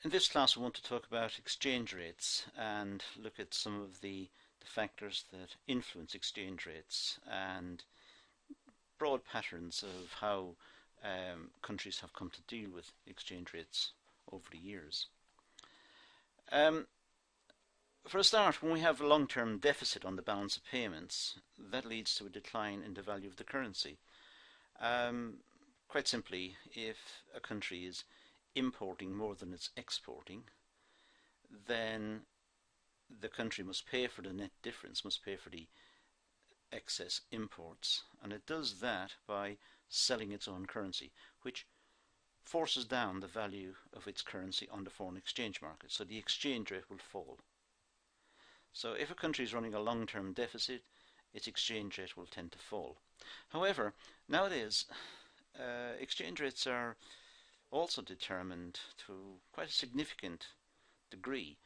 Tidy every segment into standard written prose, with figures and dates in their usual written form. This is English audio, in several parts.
In this class we want to talk about exchange rates and look at some of the factors that influence exchange rates and broad patterns of how countries have come to deal with exchange rates over the years. For a start, when we have a long-term deficit on the balance of payments, that leads to a decline in the value of the currency. Quite simply, if a country is importing more than it's exporting, then the country must pay for the net difference, must pay for the excess imports, and it does that by selling its own currency, which forces down the value of its currency on the foreign exchange market, so the exchange rate will fall. So if a country is running a long-term deficit, its exchange rate will tend to fall. However, nowadays exchange rates are also determined to quite a significant degree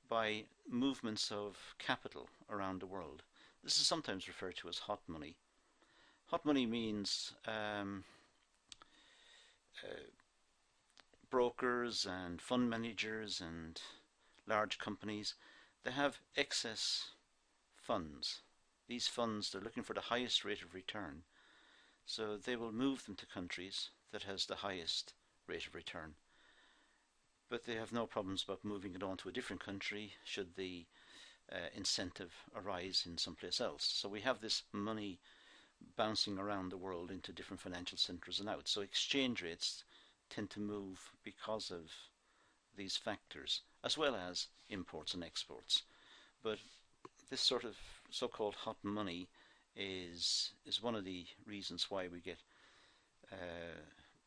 by movements of capital around the world. This is sometimes referred to as hot money. Hot money means brokers and fund managers and large companies, they have excess funds. These funds, they're looking for the highest rate of return, so they will move them to countries that has the highest rate of return. But they have no problems about moving it on to a different country should the incentive arise in someplace else. So we have this money bouncing around the world into different financial centres and out. So exchange rates tend to move because of these factors, as well as imports and exports. But this sort of so-called hot money is one of the reasons why we get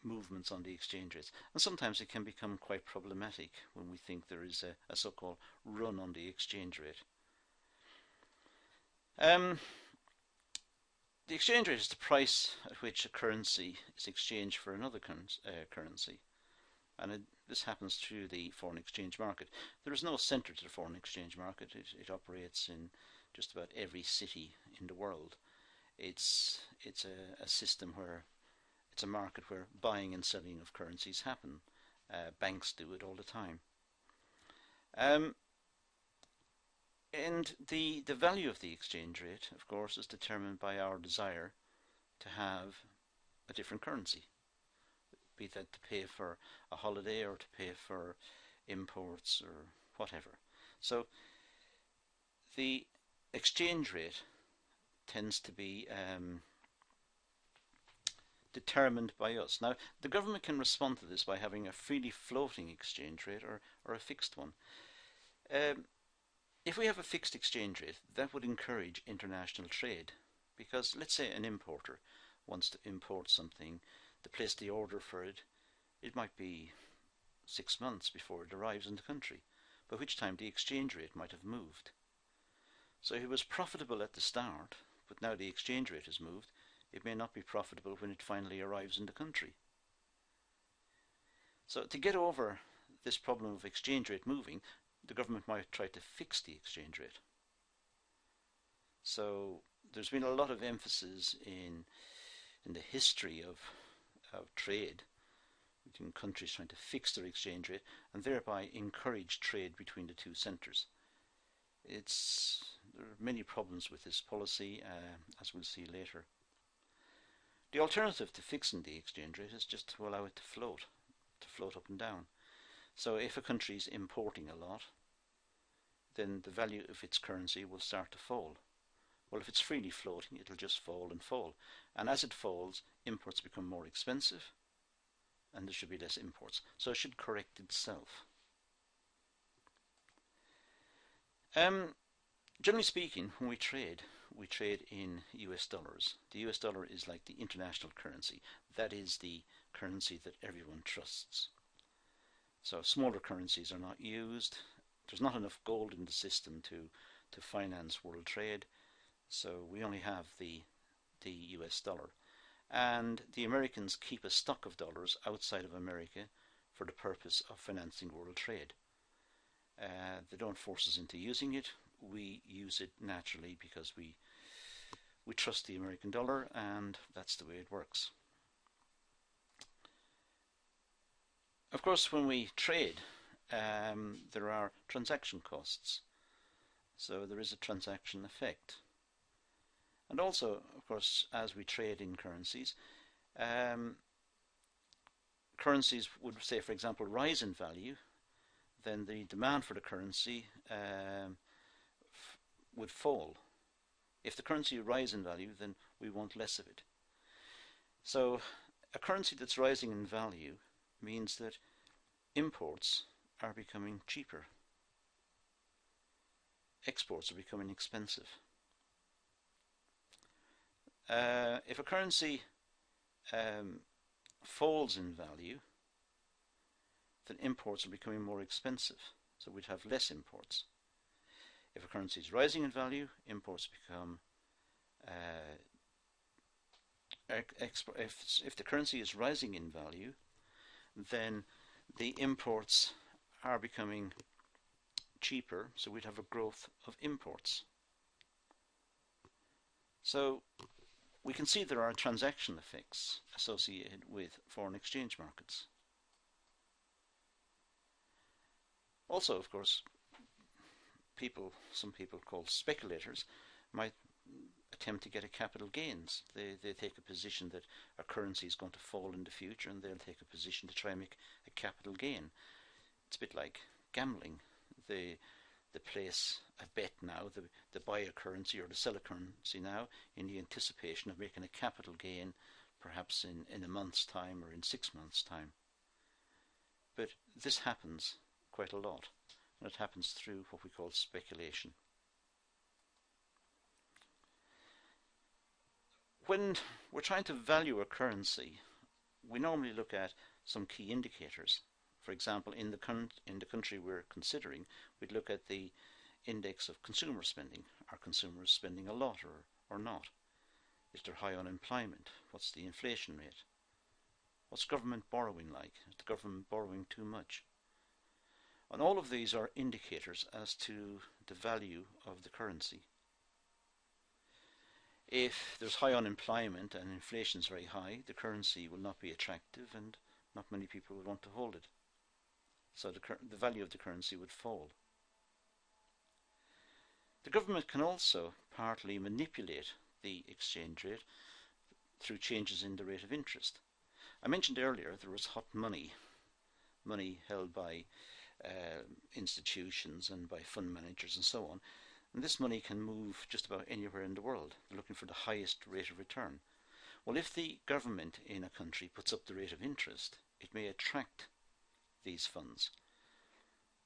movements on the exchange rates. And sometimes it can become quite problematic when we think there is a so-called run on the exchange rate. The exchange rate is the price at which a currency is exchanged for another currency. And this happens through the foreign exchange market. There is no centre to the foreign exchange market. It operates in just about every city in the world. It's a system where it's a market where buying and selling of currencies happen. Banks do it all the time. And the value of the exchange rate, of course, is determined by our desire to have a different currency, be that to pay for a holiday or to pay for imports or whatever. So the exchange rate tends to be determined by us. Now, the government can respond to this by having a freely floating exchange rate or a fixed one. If we have a fixed exchange rate, that would encourage international trade, because let's say an importer wants to import something, to place the order for it, it might be 6 months before it arrives in the country, by which time the exchange rate might have moved. So if it was profitable at the start, but now the exchange rate has moved, it may not be profitable when it finally arrives in the country. So to get over this problem of exchange rate moving, the government might try to fix the exchange rate. So there's been a lot of emphasis in the history of trade between countries trying to fix their exchange rate and thereby encourage trade between the two centres. There are many problems with this policy, as we'll see later. The alternative to fixing the exchange rate is just to allow it to float up and down. So if a country is importing a lot, then the value of its currency will start to fall. Well, if it's freely floating, it'll just fall and fall. And as it falls, imports become more expensive, and there should be less imports. So it should correct itself. Generally speaking, when we trade in US dollars. The US dollar is like the international currency. That is the currency that everyone trusts. So smaller currencies are not used. There's not enough gold in the system to finance world trade. So we only have the US dollar. And the Americans keep a stock of dollars outside of America for the purpose of financing world trade. They don't force us into using it. We use it naturally because we trust the American dollar, and that's the way it works. Of course, when we trade there are transaction costs. So there is a transaction effect. And also, of course, as we trade in currencies, currencies would, say, for example, rise in value, then the demand for the currency would fall. If the currency rises in value, then we want less of it. So a currency that's rising in value means that imports are becoming cheaper. Exports are becoming expensive. If a currency falls in value, then imports are becoming more expensive, so we'd have less imports. If a currency is rising in value, imports become if the currency is rising in value, then the imports are becoming cheaper, so we'd have a growth of imports. So we can see there are transaction effects associated with foreign exchange markets. Also, of course, some people called speculators might attempt to get a capital gains. They take a position that a currency is going to fall in the future, and they'll take a position to try and make a capital gain. It's a bit like gambling. They place a bet now, they buy a currency or they sell a currency now in the anticipation of making a capital gain perhaps in a month's time or in 6 months' time. But this happens quite a lot, and it happens through what we call speculation. When we're trying to value a currency, we normally look at some key indicators. For example, in the country we're considering, we'd look at the index of consumer spending. Are consumers spending a lot or not? Is there high unemployment? What's the inflation rate? What's government borrowing like? Is the government borrowing too much? And all of these are indicators as to the value of the currency. If there's high unemployment and inflation is very high, the currency will not be attractive and not many people will want to hold it. So the value of the currency would fall. The government can also partly manipulate the exchange rate through changes in the rate of interest. I mentioned earlier there was hot money held by institutions and by fund managers and so on. And this money can move just about anywhere in the world. They're looking for the highest rate of return. Well, if the government in a country puts up the rate of interest, it may attract these funds.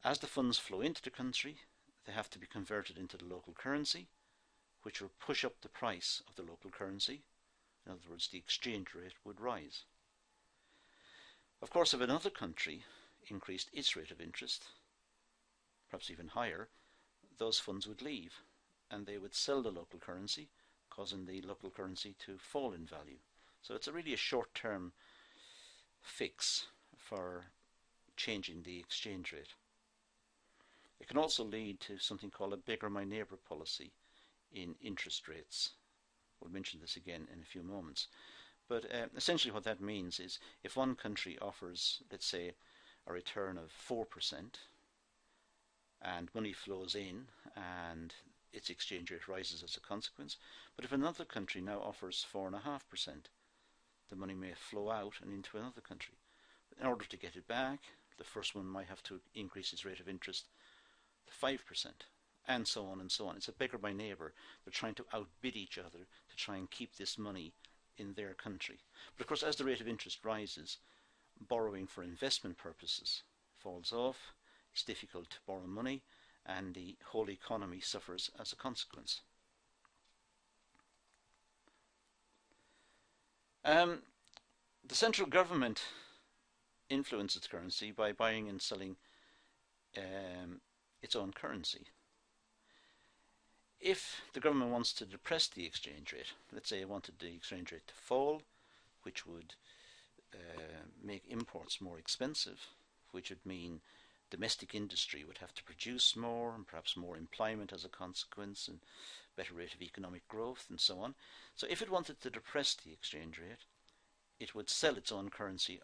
As the funds flow into the country, they have to be converted into the local currency, which will push up the price of the local currency. In other words, the exchange rate would rise. Of course, if another country increased its rate of interest, perhaps even higher, those funds would leave and they would sell the local currency, causing the local currency to fall in value. So it's really a short-term fix for changing the exchange rate. It can also lead to something called a beggar my neighbour policy in interest rates. We'll mention this again in a few moments. But essentially what that means is if one country offers, let's say, a return of 4%, and money flows in and its exchange rate rises as a consequence, but if another country now offers 4.5%, the money may flow out and into another country. In order to get it back, the first one might have to increase its rate of interest to 5%, and so on and so on. It's a beggar by neighbour. They're trying to outbid each other to try and keep this money in their country. But of course, as the rate of interest rises, borrowing for investment purposes falls off. It's difficult to borrow money, and the whole economy suffers as a consequence. The central government influences currency by buying and selling its own currency. If the government wants to depress the exchange rate, let's say it wanted the exchange rate to fall, which would make imports more expensive, which would mean domestic industry would have to produce more and perhaps more employment as a consequence and better rate of economic growth and so on. So if it wanted to depress the exchange rate, it would sell its own currency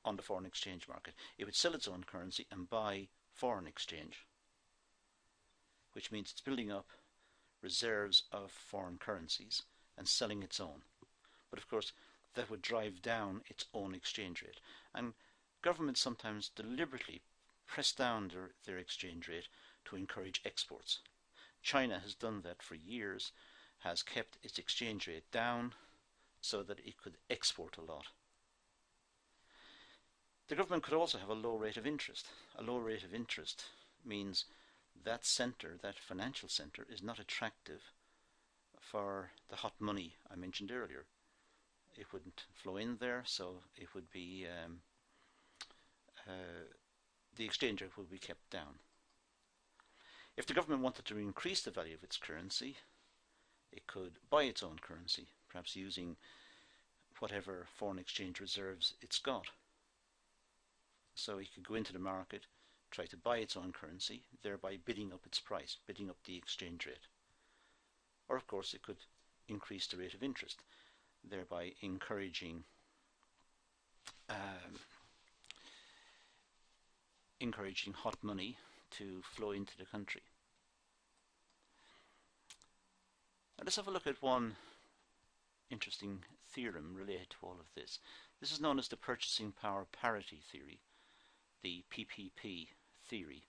on the foreign exchange market. It would sell its own currency and buy foreign exchange, which means it's building up reserves of foreign currencies and selling its own. But of course, that would drive down its own exchange rate. And governments sometimes deliberately press down their exchange rate to encourage exports. China has done that for years, has kept its exchange rate down so that it could export a lot. The government could also have a low rate of interest. A low rate of interest means that centre, that financial centre, is not attractive for the hot money I mentioned earlier. It wouldn't flow in there, so it would be the exchange rate would be kept down. If the government wanted to increase the value of its currency, it could buy its own currency, perhaps using whatever foreign exchange reserves it's got. So it could go into the market, try to buy its own currency, thereby bidding up its price, bidding up the exchange rate. Or of course it could increase the rate of interest, thereby encouraging hot money to flow into the country. Now let's have a look at one interesting theorem related to all of this. This is known as the purchasing power parity theory, the PPP theory.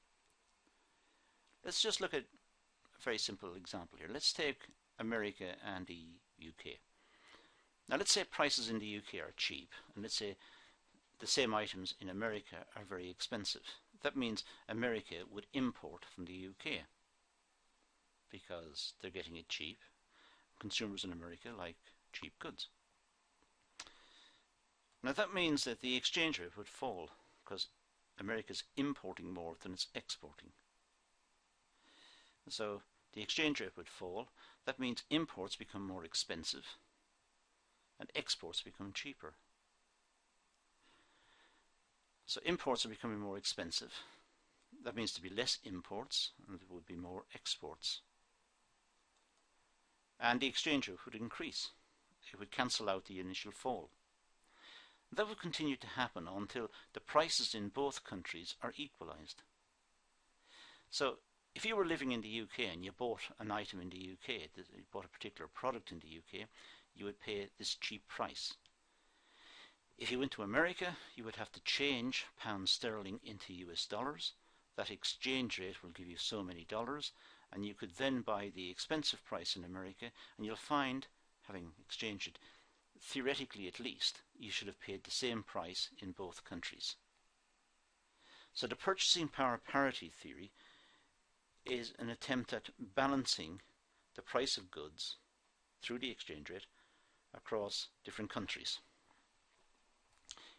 Let's just look at a very simple example here. Let's take America and the UK. Now let's say prices in the UK are cheap, and let's say the same items in America are very expensive. That means America would import from the UK because they're getting it cheap. Consumers in America like cheap goods. Now that means that the exchange rate would fall because America's importing more than it's exporting. So the exchange rate would fall. That means imports become more expensive and exports become cheaper. So imports are becoming more expensive. That means to be less imports and there would be more exports. And the exchange rate would increase. It would cancel out the initial fall. That would continue to happen until the prices in both countries are equalized. So if you were living in the UK and you bought an item in the UK, you bought a particular product in the UK, you would pay this cheap price. If you went to America, you would have to change pounds sterling into US dollars. That exchange rate will give you so many dollars, and you could then buy the expensive price in America, and you'll find, having exchanged it, theoretically at least, you should have paid the same price in both countries. So the purchasing power parity theory is an attempt at balancing the price of goods through the exchange rate across different countries.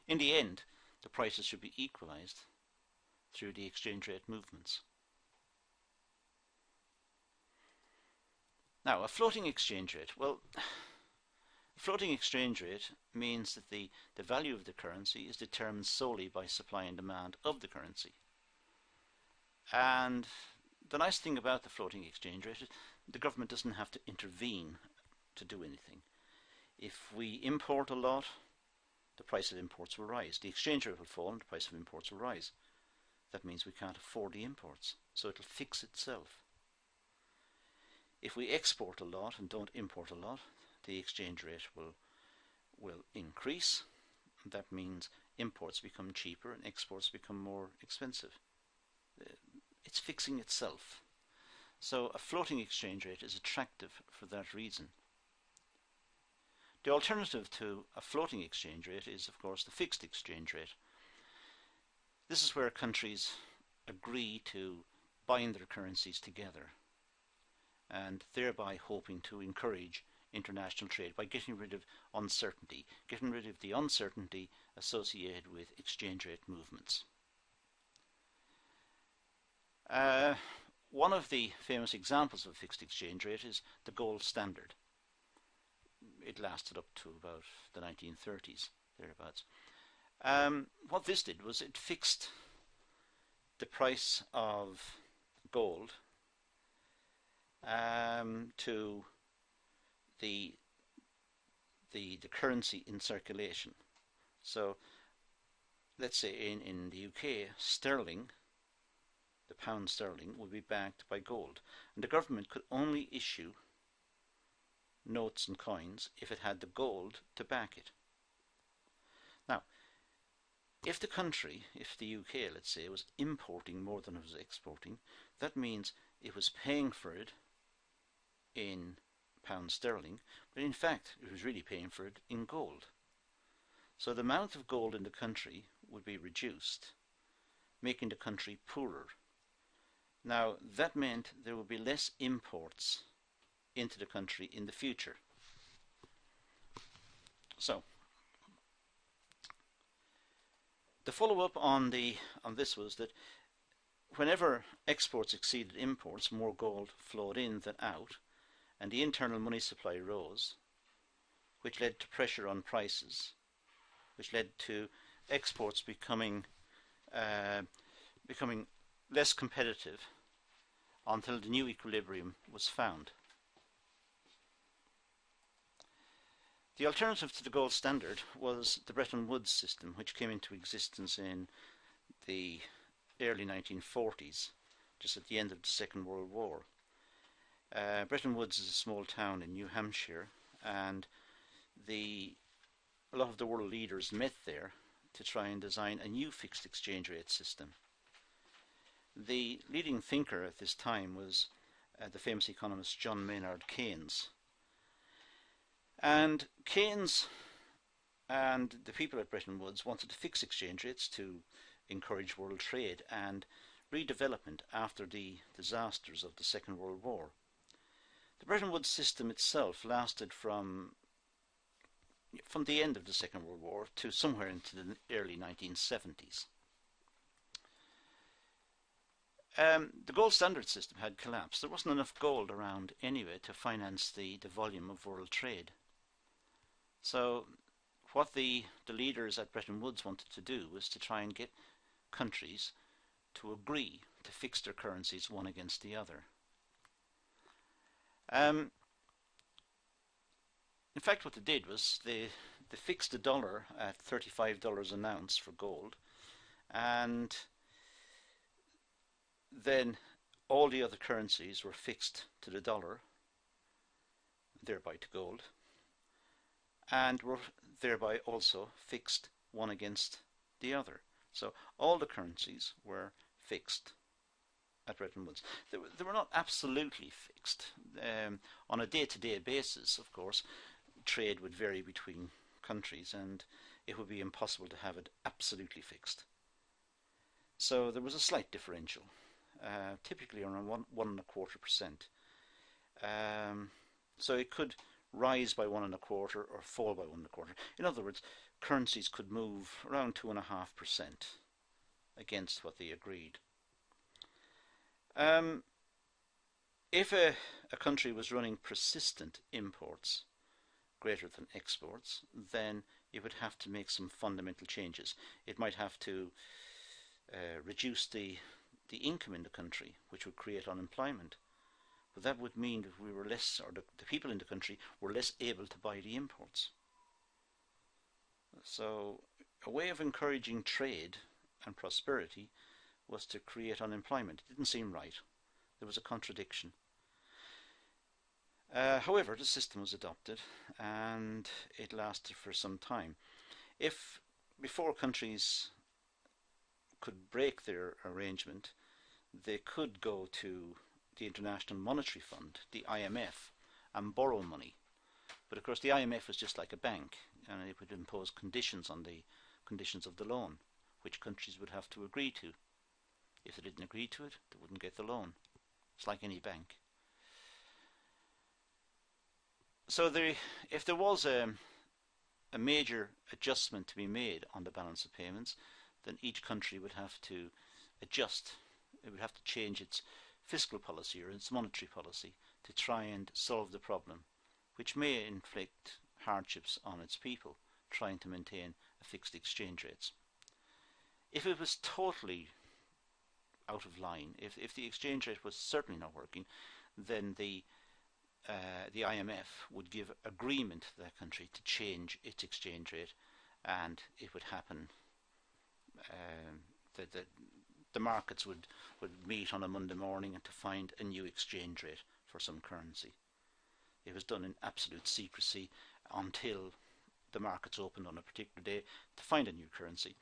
In the end, the prices should be equalized through the exchange rate movements. Now, a floating exchange rate. Well, a floating exchange rate means that the value of the currency is determined solely by supply and demand of the currency. And the nice thing about the floating exchange rate is the government doesn't have to intervene to do anything. If we import a lot, the price of imports will rise. The exchange rate will fall and the price of imports will rise. That means we can't afford the imports, so it'll fix itself. If we export a lot and don't import a lot, the exchange rate will increase. That means imports become cheaper and exports become more expensive. It's fixing itself. So a floating exchange rate is attractive for that reason. The alternative to a floating exchange rate is, of course, the fixed exchange rate. This is where countries agree to bind their currencies together and thereby hoping to encourage international trade by getting rid of uncertainty, getting rid of the uncertainty associated with exchange rate movements. One of the famous examples of a fixed exchange rate is the gold standard. It lasted up to about the 1930s, thereabouts. What this did was it fixed the price of gold to the currency in circulation. So let's say in the UK, sterling, the pound sterling, would be backed by gold. And the government could only issue notes and coins if it had the gold to back it. Now, if the country, if the UK, let's say, was importing more than it was exporting, that means it was paying for it in pound sterling, but in fact it was really paying for it in gold. So the amount of gold in the country would be reduced, making the country poorer. Now that meant there would be less imports into the country in the future. So the follow-up on this was that whenever exports exceeded imports, more gold flowed in than out, and the internal money supply rose, which led to pressure on prices, which led to exports becoming less competitive until the new equilibrium was found. The alternative to the gold standard was the Bretton Woods system, which came into existence in the early 1940s, just at the end of the Second World War. Bretton Woods is a small town in New Hampshire, and a lot of the world leaders met there to try and design a new fixed exchange rate system. The leading thinker at this time was the famous economist John Maynard Keynes. And Keynes and the people at Bretton Woods wanted to fix exchange rates to encourage world trade and redevelopment after the disasters of the Second World War. The Bretton Woods system itself lasted from the end of the Second World War to somewhere into the early 1970s. The gold standard system had collapsed. There wasn't enough gold around anyway to finance the volume of world trade. So what the leaders at Bretton Woods wanted to do was to try and get countries to agree to fix their currencies one against the other. In fact, what they did was they fixed the dollar at $35 an ounce for gold, and then all the other currencies were fixed to the dollar, thereby to gold, and were thereby also fixed one against the other. So all the currencies were fixed at Bretton Woods. They were not absolutely fixed. On a day-to-day basis, of course, trade would vary between countries, and it would be impossible to have it absolutely fixed. So there was a slight differential, typically around 1.25%. So it could rise by 1.25% or fall by 1.25%. In other words, currencies could move around 2.5% against what they agreed. If a country was running persistent imports greater than exports, then it would have to make some fundamental changes. It might have to reduce the income in the country, which would create unemployment. But that would mean that we were less, or the people in the country were less able to buy the imports. So a way of encouraging trade and prosperity was to create unemployment. It didn't seem right. There was a contradiction. However, the system was adopted and it lasted for some time. If before countries could break their arrangement, they could go to the International Monetary Fund, the IMF, and borrow money. But of course the IMF was just like a bank, and it would impose conditions on the conditions of the loan, which countries would have to agree to. If they didn't agree to it, they wouldn't get the loan. It's like any bank. So if there was a major adjustment to be made on the balance of payments, then each country would have to adjust. It would have to change its fiscal policy or its monetary policy to try and solve the problem, which may inflict hardships on its people trying to maintain a fixed exchange rates. If it was totally out of line, if the exchange rate was certainly not working, then the IMF would give agreement to that country to change its exchange rate, and it would happen the, the, the markets would meet on a Monday morning and to find a new exchange rate for some currency. It was done in absolute secrecy until the markets opened on a particular day to find a new currency.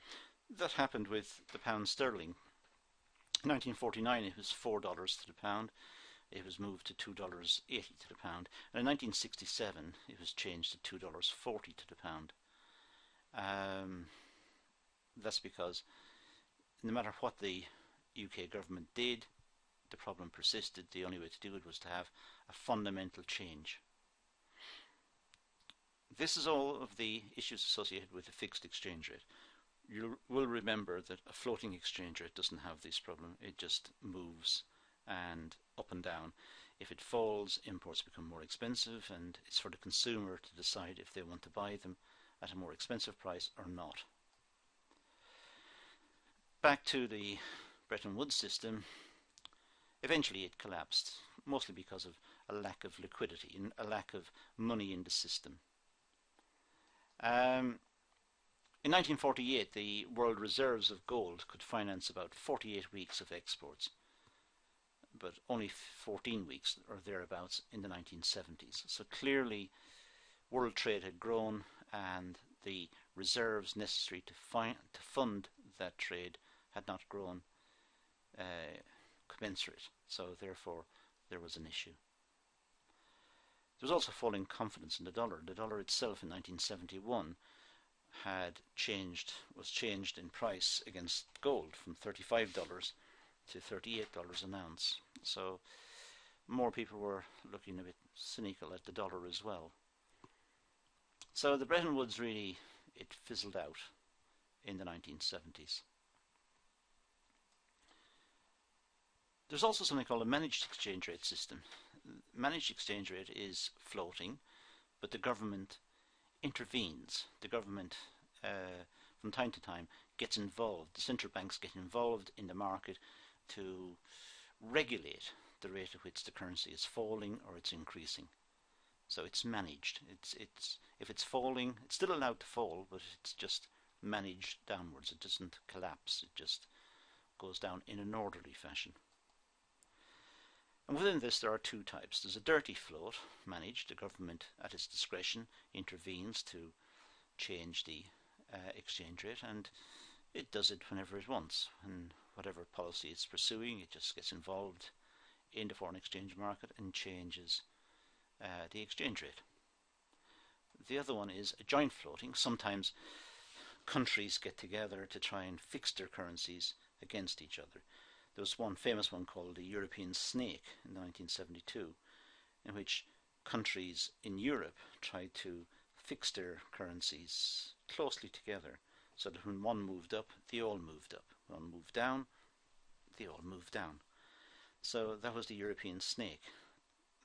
That happened with the pound sterling. In 1949 it was $4 to the pound. It was moved to $2.80 to the pound. And in 1967 it was changed to $2.40 to the pound. That's because no matter what the UK government did, the problem persisted. The only way to do it was to have a fundamental change. This is all of the issues associated with a fixed exchange rate. You will remember that a floating exchange rate doesn't have this problem. It just moves and up and down. If it falls, imports become more expensive, and it's for the consumer to decide if they want to buy them at a more expensive price or not. Back to the Bretton Woods system, eventually it collapsed, mostly because of a lack of liquidity and a lack of money in the system. In 1948, the world reserves of gold could finance about 48 weeks of exports, but only 14 weeks or thereabouts in the 1970s. So clearly world trade had grown and the reserves necessary to fund that trade had not grown commensurate. So therefore there was an issue. There was also falling confidence in the dollar. The dollar itself in 1971 was changed in price against gold from $35 to $38 an ounce. So more people were looking a bit cynical at the dollar as well. So the Bretton Woods it fizzled out in the 1970s. There's also something called a managed exchange rate system. Managed exchange rate is floating, but the government intervenes. The government, from time to time, gets involved. The central banks get involved in the market to regulate the rate at which the currency is falling or it's increasing. So it's managed. If it's falling, it's still allowed to fall, but it's just managed downwards. It doesn't collapse. It just goes down in an orderly fashion. And within this there are two types. There's a dirty float, managed. The government at its discretion intervenes to change the exchange rate, and it does it whenever it wants. And whatever policy it's pursuing, it just gets involved in the foreign exchange market and changes the exchange rate. The other one is a joint floating. Sometimes countries get together to try and fix their currencies against each other. There was one famous one called the European Snake in 1972, in which countries in Europe tried to fix their currencies closely together, so that when one moved up, they all moved up. When one moved down, they all moved down. So that was the European Snake.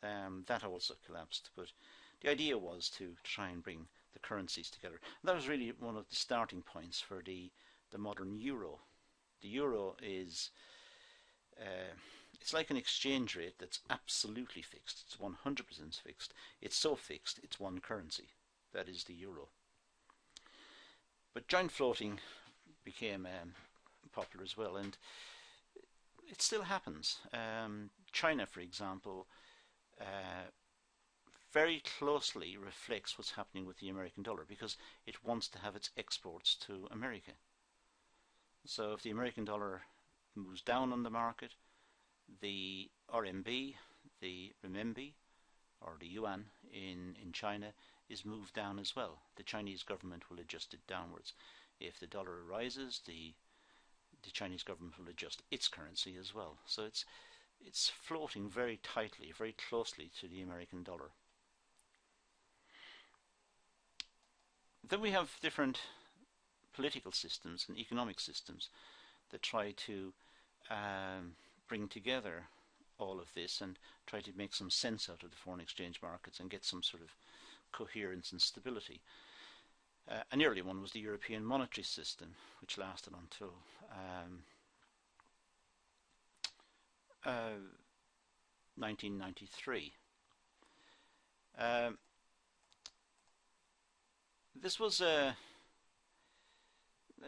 That also collapsed, but the idea was to try and bring the currencies together. That was really one of the starting points for the modern euro. The euro is it's like an exchange rate that's absolutely fixed. It's 100% fixed. It's so fixed, it's one currency. That is the euro. But joint floating became popular as well, and it still happens. China, for example, very closely reflects what's happening with the American dollar because it wants to have its exports to America. So if the American dollar moves down on the market, the RMB, the renminbi, or the yuan in China is moved down as well. The Chinese government will adjust it downwards. If the dollar rises, the Chinese government will adjust its currency as well. So it's floating very tightly, very closely to the American dollar. Then we have different political systems and economic systems that try to bring together all of this and try to make some sense out of the foreign exchange markets and get some sort of coherence and stability. An early one was the European monetary system, which lasted until 1993. It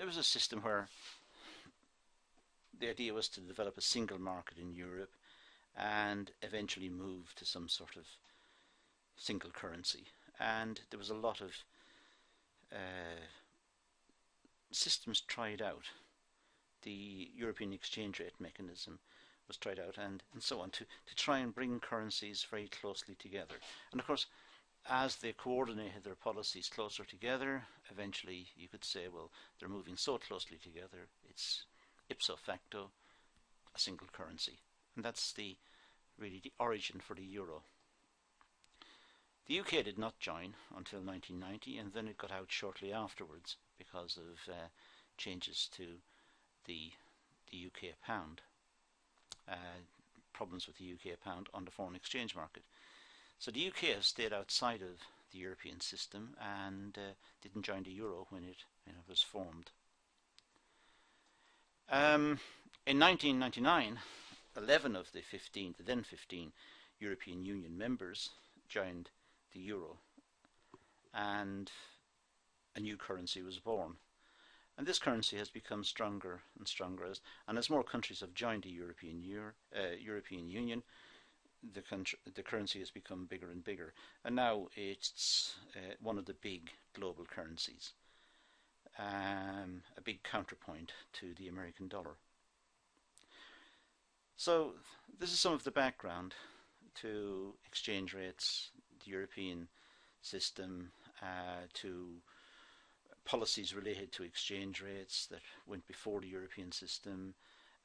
was a system where the idea was to develop a single market in Europe and eventually move to some sort of single currency. And there was a lot of systems tried out. The European exchange rate mechanism was tried out, and so on, to try and bring currencies very closely together. And of course, as they coordinated their policies closer together, eventually you could say, well, they're moving so closely together, it's ipso facto a single currency. And that's really the origin for the euro. The UK did not join until 1990, and then it got out shortly afterwards because of changes to the UK pound, problems with the UK pound on the foreign exchange market. So the UK has stayed outside of the European system and didn't join the euro when it was formed. In 1999, 11 of the then 15 European Union members joined the euro, and a new currency was born. And this currency has become stronger and stronger, and as more countries have joined the European Union, the currency has become bigger and bigger, and now it's one of the big global currencies, a big counterpoint to the American dollar. So this is some of the background to exchange rates, the European system, to policies related to exchange rates that went before the European system,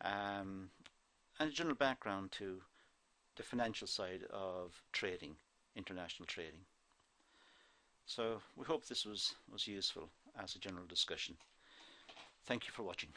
and a general background to the financial side of trading, international trading. So we hope this was useful as a general discussion. Thank you for watching.